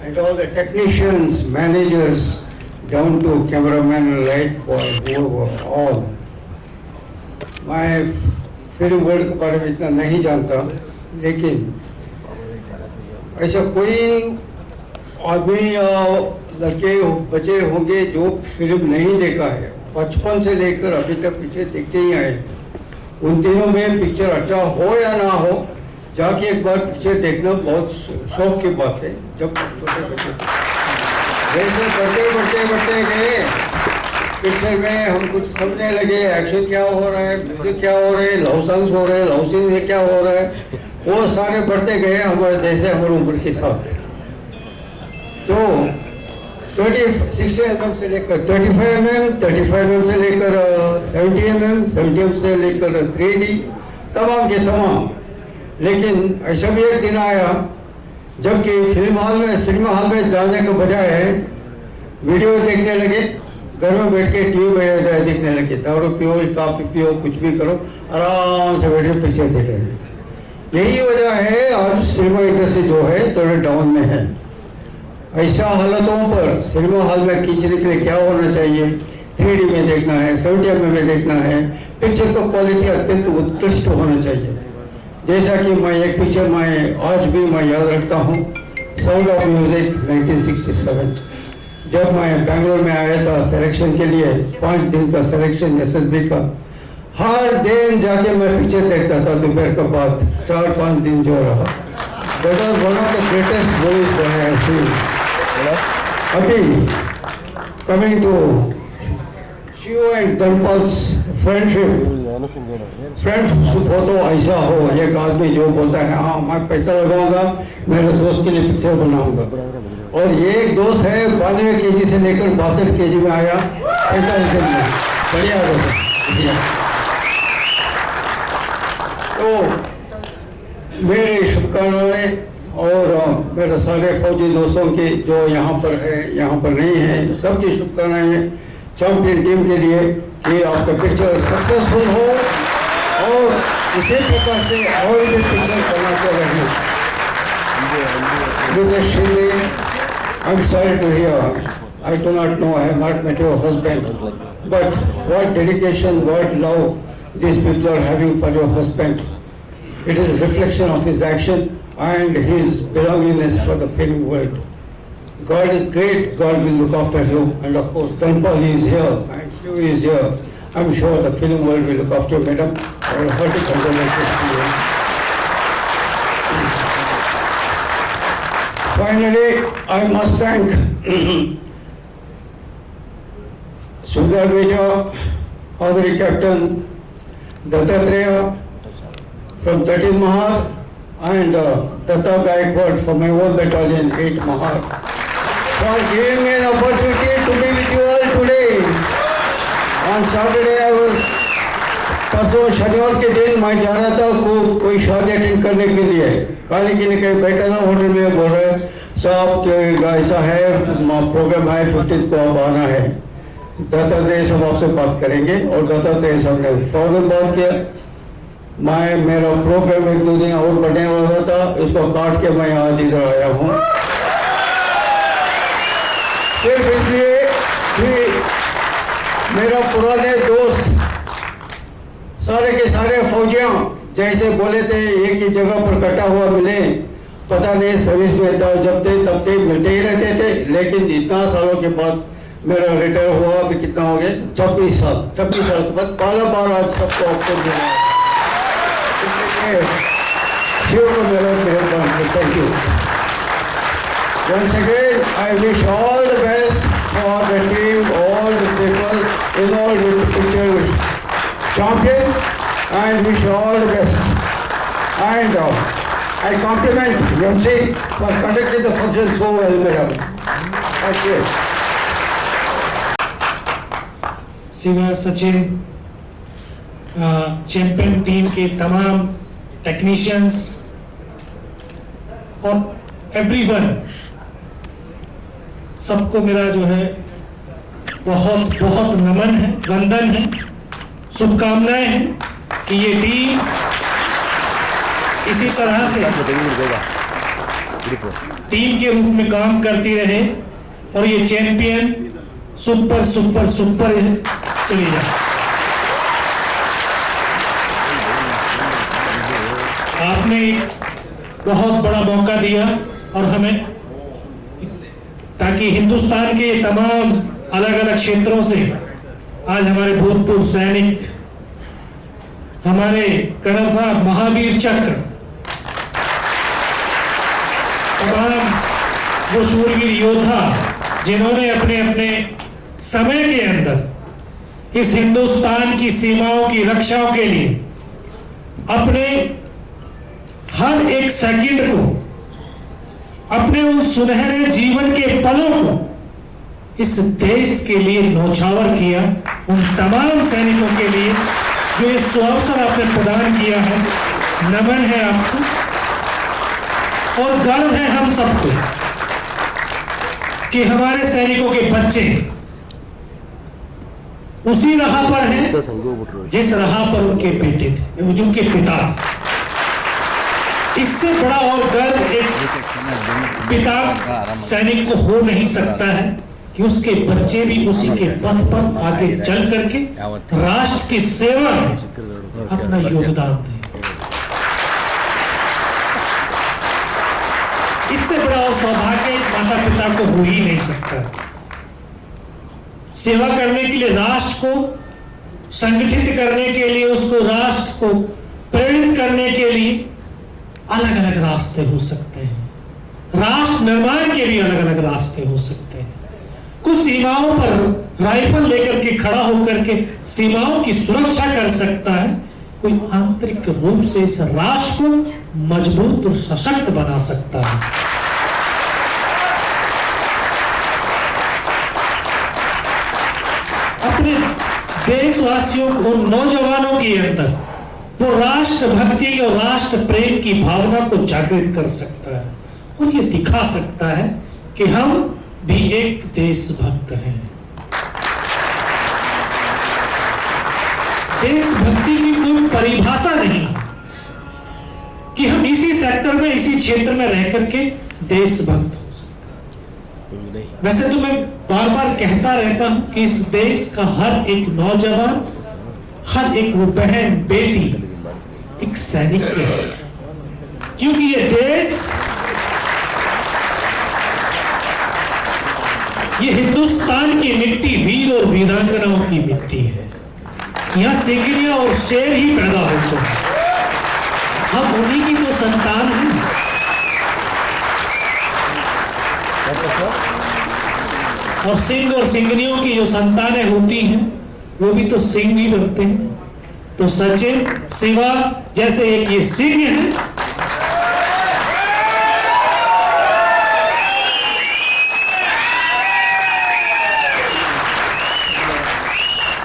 and all the technicians, managers, down to cameraman, light boy, whoever, all. मैं फिल्म वर्ल्ड के बारे में इतना नहीं जानता, लेकिन ऐसा कोई आदमी या लड़के बच्चे होंगे जो फिल्म नहीं देखा है, बचपन से लेकर अभी तक पीछे देखते ही आए। उन दिनों में पिक्चर अच्छा हो या ना हो, जाके एक बार पिक्चर देखना बहुत शौक की बात है। जब छोटे बच्चे जैसे बढ़ते गए पिक्चर में हम कुछ समझने लगे, एक्शन क्या हो रहा है, म्यूजिक क्या हो रहा है, लव सॉन्ग्स हो रहे हैं, लव सीन में क्या हो रहा है, वो सारे बढ़ते गए हमारे जैसे हमारे उम्र के साथ। तो 60 mm से लेकर 35 mm, 35 mm से लेकर 70 mm, 70 mm से लेकर 3D, तमाम के तमाम। लेकिन ऐसा भी एक दिन आया जबकि सिनेमा हॉल में जाने के बजाय वीडियो देखने लगे, घर में बैठ के टीवी में देखने लगे, दारू पियो, कॉफी पियो, कुछ भी करो, आराम से बैठे पिक्चर देख रहे हैं। यही वजह है आज सिनेमा इंडस्ट्री जो है थोड़े डाउन में है। ऐसा हालतों पर सिनेमा हॉल में खींचने के लिए क्या होना चाहिए, 3D में देखना है, 70 mm में देखना है, पिक्चर का क्वालिटी अत्यंत उत्कृष्ट होना चाहिए। जैसा कि मैं एक पिक्चर मैं आज भी मैं याद रखता हूँ, साउंड ऑफ म्यूजिक 1967। जब मैं बेंगलोर में आया था सिलेक्शन के लिए, 5 दिन का सिलेक्शन SSB का, हर दिन जाके मैं पिक्चर देखता था दोपहर के बाद, 4-5 दिन जो रहा। That was one of the greatest movies that I have seen. अभी coming to Shiv and Dhanpal's friendship, friends हो तो ऐसा हो, एक आदमी जो बोलता है हाँ मैं पैसा लगाऊंगा, मेरे दोस्त के लिए पिक्चर बनाऊंगा, और ये एक दोस्त है 92 kg से लेकर 62 kg में आया, 45 दिन में, बढ़िया दोस्त। तो मेरे शुभकामनाएं और मेरे सारे फौजी दोस्तों की जो यहाँ पर है, यहाँ पर नहीं है, सबकी शुभकामनाएं चैंपियन टीम के लिए कि आपका पिक्चर सक्सेसफुल हो और इसी प्रकार से और भी पिक्चर बनाते रहें। Mrs. Shinde, I'm sorry to hear. I do not know. I have not met your husband. But what dedication, what love these people are having for your husband. It is a reflection of his action and his belongingness for the film world. God is great. God will look after you. And of course, Dhanpal is here and Shiv is here. I'm sure the film world will look after you, madam. I will hearty congratulations to you. Finally, I must thank Sundar Veja, Honorary Captain Dattatreya from 13 Mahar and Datta Gaikwad from my own battalion, 8 Mahar, for giving me an opportunity to be with you all today. On Saturday I was, परसों शनिवार के दिन मैं जा रहा था कोई शादी अटेंड करने के लिए, खाने के लिए कहीं बैठा था होटल में, बोल रहे साहब कि ऐसा है प्रोग्राम है 15 को अब आना है, दत्तात्रेय साहब आपसे बात करेंगे। और दत्तात्रेय साहब ने फौरन बात किया। मैं मेरा प्रोग्राम 1-2 दिन और बढ़ने वाला था, इसको काट के मैं आज इधर आया हूँ सिर्फ इसलिए कि मेरा पुराने दोस्त सारे के सारे फौजियां जैसे बोले थे एक ही जगह पर कटा हुआ मिले, पता नहीं सर्विस में जब थे तब थे मिलते ही रहते थे, लेकिन इतना सालों के बाद मेरा रिटायर हुआ, अभी कितना हो गया 26 साल के बाद पहला बार आज सबको आपको मिला। इसलिए शिव को मेरा मेहरबान, thank you. Once again, I wish all the best for the team, all the people involved with the picture champion, and wish all the best. And I compliment MC for conducting the function so well, madam. Thank you. Shiva Sachin champion team के तमाम technicians और everyone, सबको मेरा जो है बहुत बहुत नमन है, वंदन है, शुभकामनाएं हैं कि ये टीम इसी तरह से टीम के रूप में काम करती रहे और ये चैंपियन सुपर सुपर सुपर चली जाए। आपने बहुत बड़ा मौका दिया और हमें, ताकि हिंदुस्तान के तमाम अलग अलग क्षेत्रों से आज हमारे भूतपूर्व सैनिक, हमारे कर्नल साहब महावीर चक्र, तमाम वो शूरवीर योद्धा जिन्होंने अपने अपने समय के अंदर इस हिंदुस्तान की सीमाओं की रक्षाओं के लिए अपने हर एक सेकंड को, अपने उन सुनहरे जीवन के पलों को इस देश के लिए न्यौछावर किया, उन तमाम सैनिकों के लिए जो ये सुअवसर आपने प्रदान किया है, नमन है आपको और गर्व है हम सबको कि हमारे सैनिकों के बच्चे उसी राह पर हैं जिस राह पर उनके बेटे थे, उनके पिता थे। इससे बड़ा और गर्व एक पिता सैनिक को हो नहीं सकता है कि उसके बच्चे भी उसी के पथ पर आगे चल करके राष्ट्र की सेवा में अपना योगदान दें। इससे बड़ा और सौभाग्य माता पिता को हो ही नहीं सकता। सेवा करने के लिए, राष्ट्र को संगठित करने के लिए, उसको राष्ट्र को प्रेरित करने के लिए अलग अलग रास्ते हो सकते हैं। राष्ट्र निर्माण के भी अलग अलग रास्ते हो सकते हैं। कुछ सीमाओं पर राइफल लेकर के खड़ा होकर के सीमाओं की सुरक्षा कर सकता है, कोई आंतरिक रूप से इस राष्ट्र को मजबूत और सशक्त बना सकता है। अपने देशवासियों को, नौजवानों के अंदर वो राष्ट्र भक्ति और राष्ट्र प्रेम की भावना को जागृत कर सकता है और ये दिखा सकता है कि हम भी एक देशभक्त हैं। देशभक्ति की कोई परिभाषा नहीं कि हम इसी सेक्टर में, इसी क्षेत्र में रह करके देशभक्त हो सकते हैं। वैसे तो मैं बार बार कहता रहता हूं कि इस देश का हर एक नौजवान, हर एक वो बहन बेटी एक सैनिक है, क्योंकि ये देश, ये हिंदुस्तान की मिट्टी वीर और वीरांगनाओं की मिट्टी है। यहाँ सिंगरिया और शेर ही पैदा होते हैं, हम उन्हीं की तो संतान हैं। और सिंह और सिंगरियों की जो संतानें होती हैं वो भी तो सिंह ही बनते हैं। तो सचिन, शिवा जैसे एक ये सिंह है,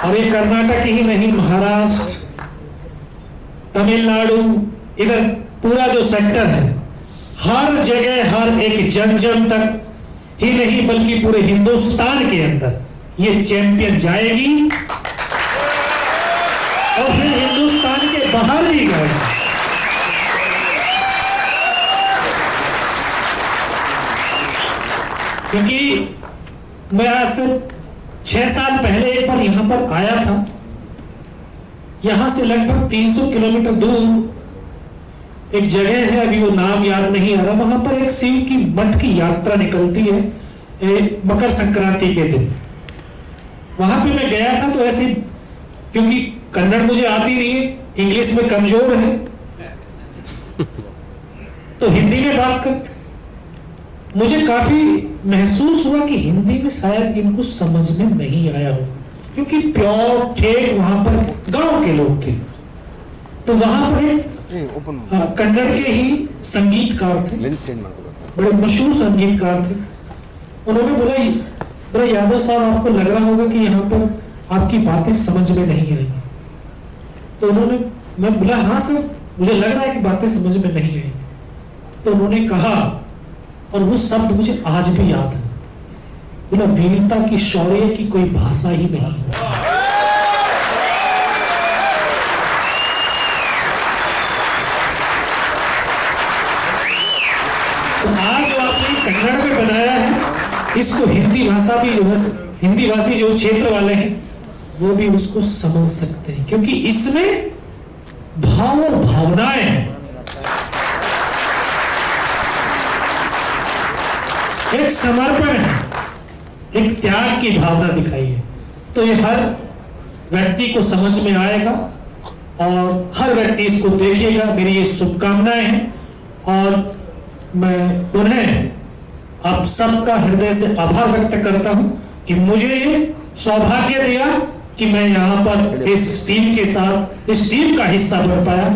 और ये कर्नाटक ही नहीं, महाराष्ट्र, तमिलनाडु, इधर पूरा जो सेक्टर है, हर जगह हर एक जन जन तक ही नहीं बल्कि पूरे हिंदुस्तान के अंदर ये चैंपियन जाएगी और फिर हिंदुस्तान के बाहर भी जाएगी। क्योंकि मैं आज से 6 साल पहले एक बार यहां पर आया था। यहां से लगभग 300 किलोमीटर दूर एक जगह है, अभी वो नाम याद नहीं आ रहा, वहां पर एक शिव की मठ की यात्रा निकलती है मकर संक्रांति के दिन। वहां पे मैं गया था तो ऐसे, क्योंकि कन्नड़ मुझे आती नहीं है, इंग्लिश में कमजोर है, तो हिंदी में बात करते। मुझे काफी महसूस हुआ कि हिंदी में शायद इनको समझ में नहीं आया हो, क्योंकि प्योर ठेठ वहां पर गांव के लोग थे। तो वहां पर एक कन्नड़ के ही संगीतकार थे, बड़े मशहूर संगीतकार थे। उन्होंने बोला यादव साहब, आपको लग रहा होगा कि यहाँ पर आपकी बातें समझ में नहीं आई। तो मैं बोला हाँ सर, मुझे लग रहा है कि बातें समझ में नहीं आई। तो उन्होंने कहा, और वो शब्द मुझे आज भी याद है, बोला वीरता की, शौर्य की कोई भाषा ही नहीं है। तो आज जो आपने कन्नड़ में बनाया है, इसको हिंदी भाषी जो क्षेत्र वाले हैं वो भी उसको समझ सकते हैं, क्योंकि इसमें भाव और भावनाएं हैं। एक समर्पण है, एक त्याग की भावना दिखाई है। तो ये हर व्यक्ति को समझ में आएगा और हर व्यक्ति इसको देखिएगा। मेरी ये शुभकामनाएं हैं और मैं उन्हें आप सबका हृदय से आभार व्यक्त करता हूं कि मुझे ये सौभाग्य दिया कि मैं यहाँ पर इस टीम के साथ, इस टीम का हिस्सा बन पाया।